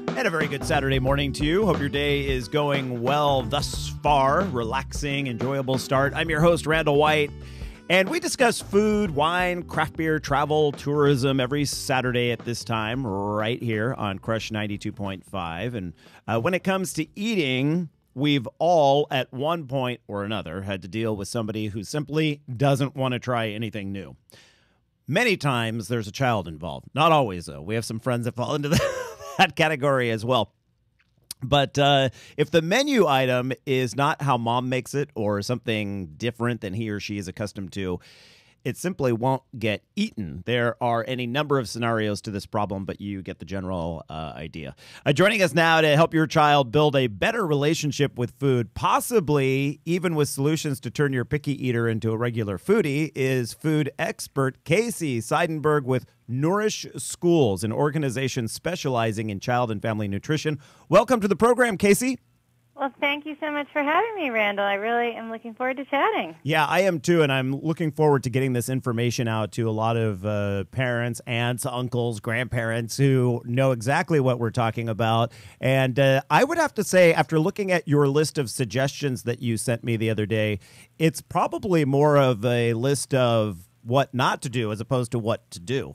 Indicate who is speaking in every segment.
Speaker 1: And a very good Saturday morning to you. Hope your day is going well thus far. Relaxing, enjoyable start. I'm your host, Randall White. And we discuss food, wine, craft beer, travel, tourism every Saturday at this time right here on Crush 92.5. And when it comes to eating, we've all at one point or another had to deal with somebody who simply doesn't want to try anything new. Many times there's a child involved. Not always, though. We have some friends that fall into that category as well. But if the menu item is not how mom makes it or something different than he or she is accustomed to, it simply won't get eaten. There are any number of scenarios to this problem, but you get the general idea. Joining us now to help your child build a better relationship with food, possibly even with solutions to turn your picky eater into a regular foodie, is food expert Casey Seidenberg with Nourish Schools, an organization specializing in child and family nutrition. Welcome to the program, Casey.
Speaker 2: Well, thank you so much for having me, Randall. I really am looking forward to chatting.
Speaker 1: Yeah, I am too, and I'm looking forward to getting this information out to a lot of parents, aunts, uncles, grandparents who know exactly what we're talking about. And I would have to say, after looking at your list of suggestions that you sent me the other day, it's probably more of a list of what not to do as opposed to what to do.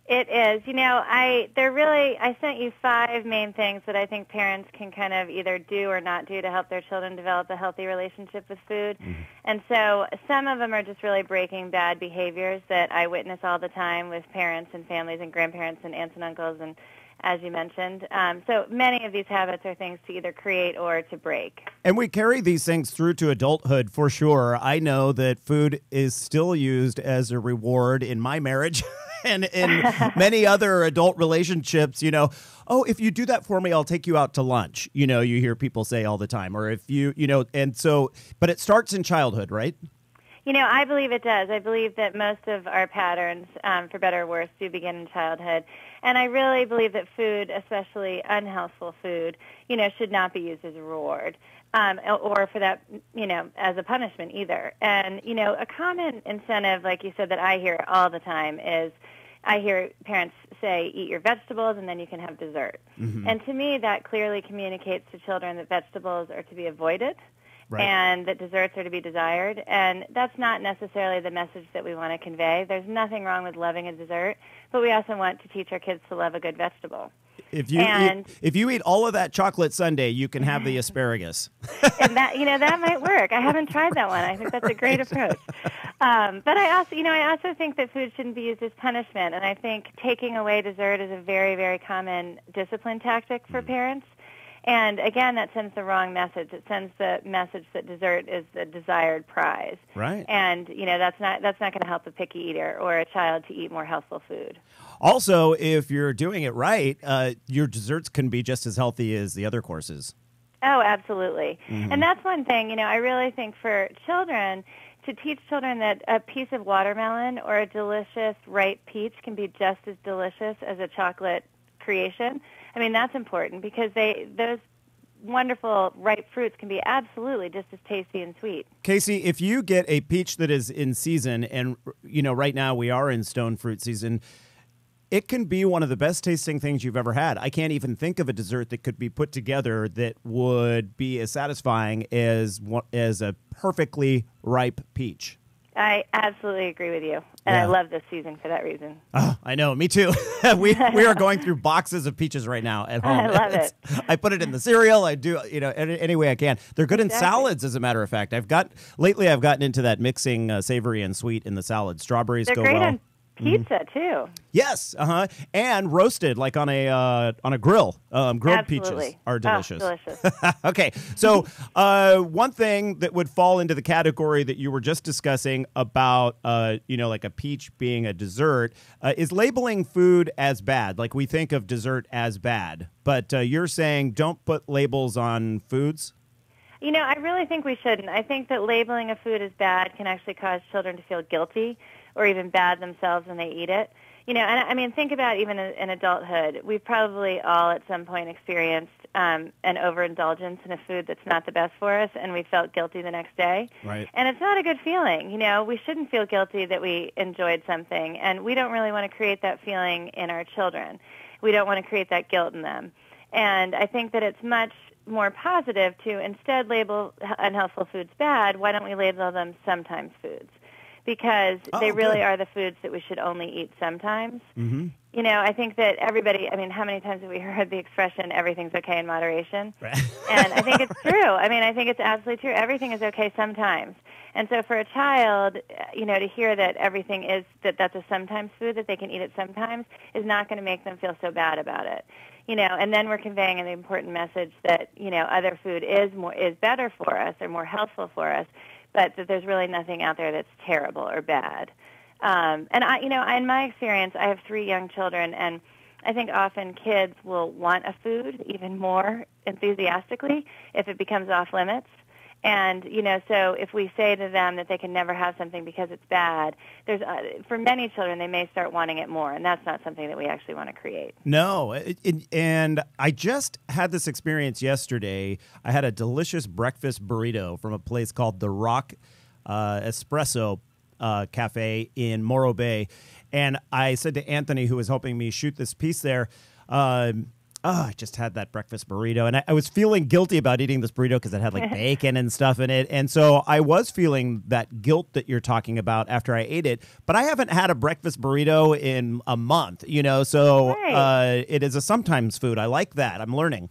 Speaker 2: It is. You know, I sent you 5 main things that I think parents can kind of either do or not do to help their children develop a healthy relationship with food. Mm-hmm. And so some of them are just really breaking bad behaviors that I witness all the time with parents and families and grandparents and aunts and uncles, and as you mentioned. So many of these habits are things to either create or to break.
Speaker 1: And we carry these things through to adulthood for sure. I know that food is still used as a reward in my marriage. And in many other adult relationships, you know, oh, if you do that for me, I'll take you out to lunch. You know, you hear people say all the time. Or if you know, and so, but it starts in childhood, right?
Speaker 2: You know, I believe it does. I believe that most of our patterns, for better or worse, do begin in childhood. And I really believe that food, especially unhealthful food, you know, should not be used as a reward. Or for that, you know, as a punishment either. And, you know, a common incentive, like you said, that I hear all the time is I hear parents say, eat your vegetables and then you can have dessert. Mm-hmm. And to me, that clearly communicates to children that vegetables are to be avoided. Right. And that desserts are to be desired. And that's not necessarily the message that we want to convey. There's nothing wrong with loving a dessert, but we also want to teach our kids to love a good vegetable.
Speaker 1: If you eat all of that chocolate sundae, you can have the asparagus.
Speaker 2: And that, you know, that might work. I haven't tried that one. I think that's a great approach. But I also think that food shouldn't be used as punishment. And I think taking away dessert is a very, very common discipline tactic for parents. And again, that sends the wrong message. It sends the message that dessert is the desired prize.
Speaker 1: Right.
Speaker 2: And you know, that's not going to help a picky eater or a child to eat more healthful food.
Speaker 1: Also, if you're doing it right, your desserts can be just as healthy as the other courses.
Speaker 2: Oh, absolutely. Mm-hmm. And that's one thing, you know, I really think for children, to teach children that a piece of watermelon or a delicious ripe peach can be just as delicious as a chocolate creation. I mean, that's important because those wonderful ripe fruits can be absolutely just as tasty and sweet.
Speaker 1: Casey, if you get a peach that is in season, and, you know, right now we are in stone fruit season, it can be one of the best tasting things you've ever had. I can't even think of a dessert that could be put together that would be as satisfying as a perfectly ripe peach.
Speaker 2: I absolutely agree with you, and yeah. I love this season for that reason.
Speaker 1: Oh, I know, me too. we are going through boxes of peaches right now at home.
Speaker 2: I love it.
Speaker 1: I put it in the cereal. I do, you know, any way I can. They're good in salads, as a matter of fact. I've gotten into that mixing savory and sweet in the salad. Strawberries go well.
Speaker 2: They're great on pizza too.
Speaker 1: Yes, and roasted like on a grill. Grilled
Speaker 2: Absolutely.
Speaker 1: Peaches are delicious.
Speaker 2: Oh, delicious.
Speaker 1: Okay, so one thing that would fall into the category that you were just discussing about, you know, like a peach being a dessert, is labeling food as bad. Like we think of dessert as bad, but you're saying don't put labels on foods.
Speaker 2: You know, I really think we shouldn't. I think that labeling a food as bad can actually cause children to feel guilty or even bad themselves when they eat it. You know, and I mean, think about even in adulthood. We've probably all at some point experienced an overindulgence in a food that's not the best for us, and we felt guilty the next day.
Speaker 1: Right.
Speaker 2: And it's not a good feeling. You know, we shouldn't feel guilty that we enjoyed something, and we don't really want to create that feeling in our children. we don't want to create that guilt in them. And I think that it's much more positive to instead label unhealthful foods bad. Why don't we label them sometimes foods? Because they really are the foods that we should only eat sometimes.
Speaker 1: Mm-hmm.
Speaker 2: You know, I think that everybody, I mean, how many times have we heard the expression, everything's okay in moderation? And I think it's true. I mean, I think it's absolutely true. Everything is okay sometimes. And so for a child, you know, to hear that everything is, that's a sometimes food, that they can eat it sometimes, is not going to make them feel so bad about it. You know, and then we're conveying an important message that, you know, other food is better for us or more helpful for us, but that there's really nothing out there that's terrible or bad. And I, you know, in my experience, I have 3 young children, and I think often kids will want a food even more enthusiastically if it becomes off limits. And, you know, so if we say to them that they can never have something because it's bad, there's for many children, they may start wanting it more, and that's not something that we actually want to create.
Speaker 1: No, and I just had this experience yesterday. I had a delicious breakfast burrito from a place called The Rock Espresso Cafe in Morro Bay, and I said to Anthony, who was helping me shoot this piece there, I just had that breakfast burrito, and I was feeling guilty about eating this burrito because it had like bacon and stuff in it. And so I was feeling that guilt that you're talking about after I ate it. But I haven't had a breakfast burrito in a month, you know, so it is a sometimes food. I like that. I'm learning.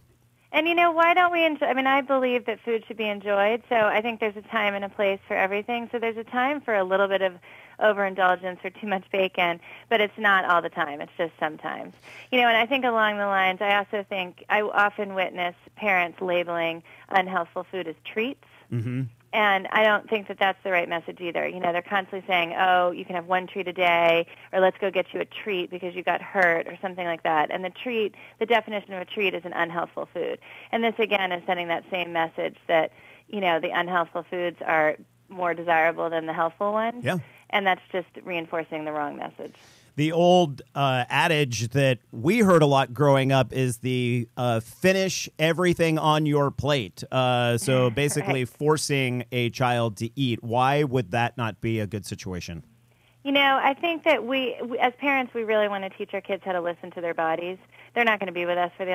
Speaker 2: And, you know, why don't we enjoy? I mean, I believe that food should be enjoyed, so I think there's a time and a place for everything. So there's a time for a little bit of overindulgence or too much bacon, but it's not all the time. It's just sometimes. You know, and I think along the lines, I also think I often witness parents labeling unhealthful food as treats.
Speaker 1: Mm-hmm.
Speaker 2: And I don't think that that's the right message either. You know, they're constantly saying, oh, you can have 1 treat a day, or let's go get you a treat because you got hurt, or something like that. And the definition of a treat is an unhealthful food. And this, again, is sending that same message that, you know, the unhealthful foods are more desirable than the healthful ones.
Speaker 1: Yeah.
Speaker 2: And that's just reinforcing the wrong message.
Speaker 1: The old adage that we heard a lot growing up is the finish everything on your plate. So basically forcing a child to eat. Why would that not be a good situation?
Speaker 2: You know, I think that we as parents, we really want to teach our kids how to listen to their bodies. They're not going to be with us for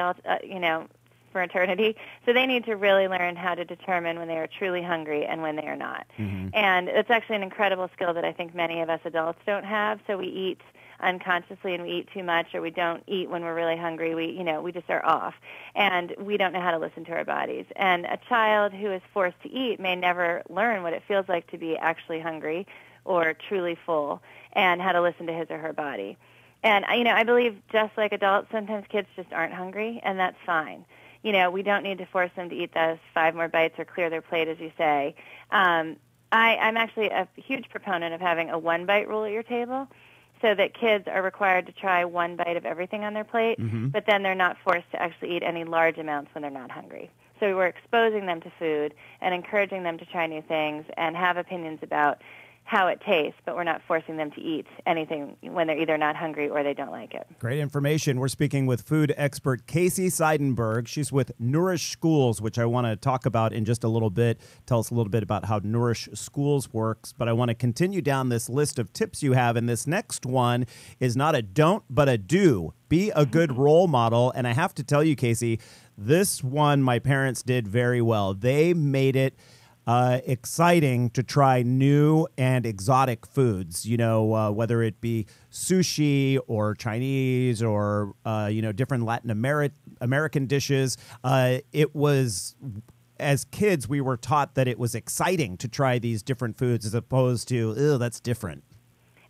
Speaker 2: for eternity. So they need to really learn how to determine when they are truly hungry and when they are not. Mm-hmm. And it's actually an incredible skill that I think many of us adults don't have. So we eat unconsciously and we eat too much, or we don't eat when we're really hungry. We just are off. And we don't know how to listen to our bodies. And a child who is forced to eat may never learn what it feels like to be actually hungry or truly full, and how to listen to his or her body. And, you know, I believe just like adults, sometimes kids just aren't hungry, and that's fine. You know, we don't need to force them to eat those 5 more bites or clear their plate, as you say. I'm actually a huge proponent of having a 1-bite rule at your table, so that kids are required to try 1 bite of everything on their plate, but then they're not forced to actually eat any large amounts when they're not hungry. So we're exposing them to food and encouraging them to try new things and have opinions about how it tastes, but we're not forcing them to eat anything when they're either not hungry or they don't like it.
Speaker 1: Great information. We're speaking with food expert Casey Seidenberg. She's with Nourish Schools, which I want to talk about in just a little bit. Tell us a little bit about how Nourish Schools works. But I want to continue down this list of tips you have. And this next one is not a don't, but a do. Be a good role model. And I have to tell you, Casey, this one my parents did very well. They made it exciting to try new and exotic foods, you know, whether it be sushi or Chinese or, different Latin American dishes. It was, as kids, we were taught that it was exciting to try these different foods as opposed to, ew, that's different.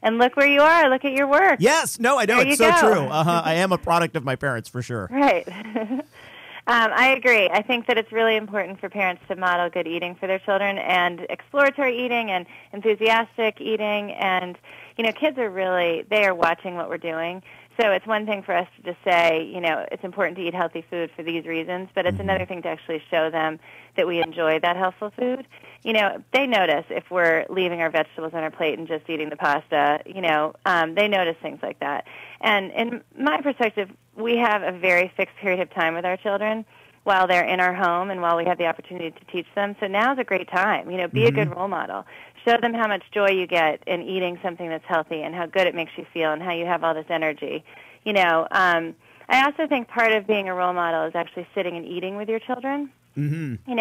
Speaker 2: And look where you are. Look at your work.
Speaker 1: Yes. No, I know. It's so true. I am a product of my parents, for sure.
Speaker 2: Right. I agree. I think that it's really important for parents to model good eating for their children, and exploratory eating and enthusiastic eating. And, you know, kids they are watching what we're doing. So it's one thing for us to just say, you know, it's important to eat healthy food for these reasons, but it's another thing to actually show them that we enjoy that healthful food. You know, they notice if we're leaving our vegetables on our plate and just eating the pasta. You know, they notice things like that. And in my perspective, we have a very fixed period of time with our children while they're in our home and while we have the opportunity to teach them. So now's a great time. You know, be a good role model. Show them how much joy you get in eating something that's healthy and how good it makes you feel and how you have all this energy. You know, I I also think part of being a role model is actually sitting and eating with your children. Mm-hmm. And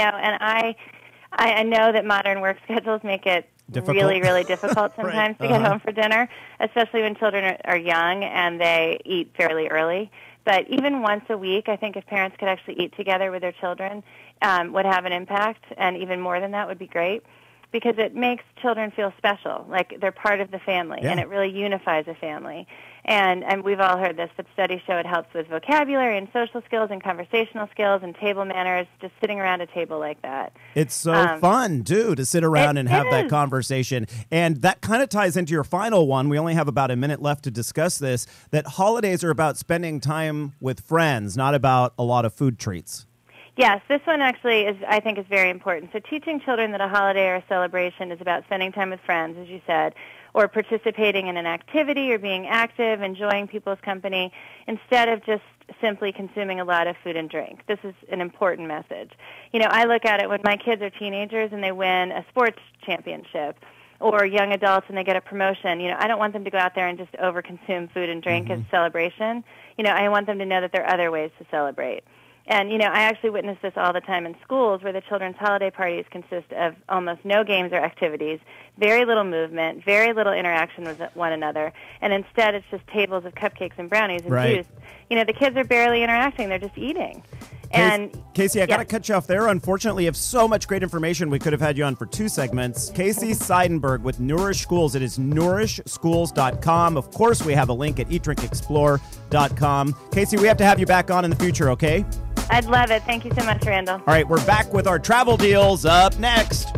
Speaker 2: I know that modern work schedules make it really, really difficult sometimes to get home for dinner, especially when children are young and they eat fairly early. But even once a week, I think if parents could actually eat together with their children would have an impact, and even more than that would be great, because it makes children feel special, like they're part of the family, and it really unifies a family. And we've all heard this, but studies show it helps with vocabulary and social skills and conversational skills and table manners, just sitting around a table like that.
Speaker 1: It's so fun, too, to sit around and have that conversation. And that kind of ties into your final one. We only have about a minute left to discuss this, that holidays are about spending time with friends, not about a lot of food treats.
Speaker 2: Yes, this one actually I think is very important. So teaching children that a holiday or a celebration is about spending time with friends, as you said, or participating in an activity or being active, enjoying people's company, instead of just simply consuming a lot of food and drink. This is an important message. I look at it when my kids are teenagers and they win a sports championship, or young adults and they get a promotion. I don't want them to go out there and just overconsume food and drink as a celebration. I want them to know that there are other ways to celebrate. And, I actually witness this all the time in schools where the children's holiday parties consist of almost no games or activities, very little movement, very little interaction with one another, and instead it's just tables of cupcakes and brownies and juice. The kids are barely interacting. They're just eating. And
Speaker 1: Casey, I got to cut you off there. Unfortunately, you have so much great information. We could have had you on for 2 segments. Casey Seidenberg with Nourish Schools. It is nourishschools.com. Of course, we have a link at eatdrinkexplore.com. Casey, we have to have you back on in the future, okay?
Speaker 2: I'd love it. Thank you so much, Randall.
Speaker 1: All right, we're back with our travel deals up next.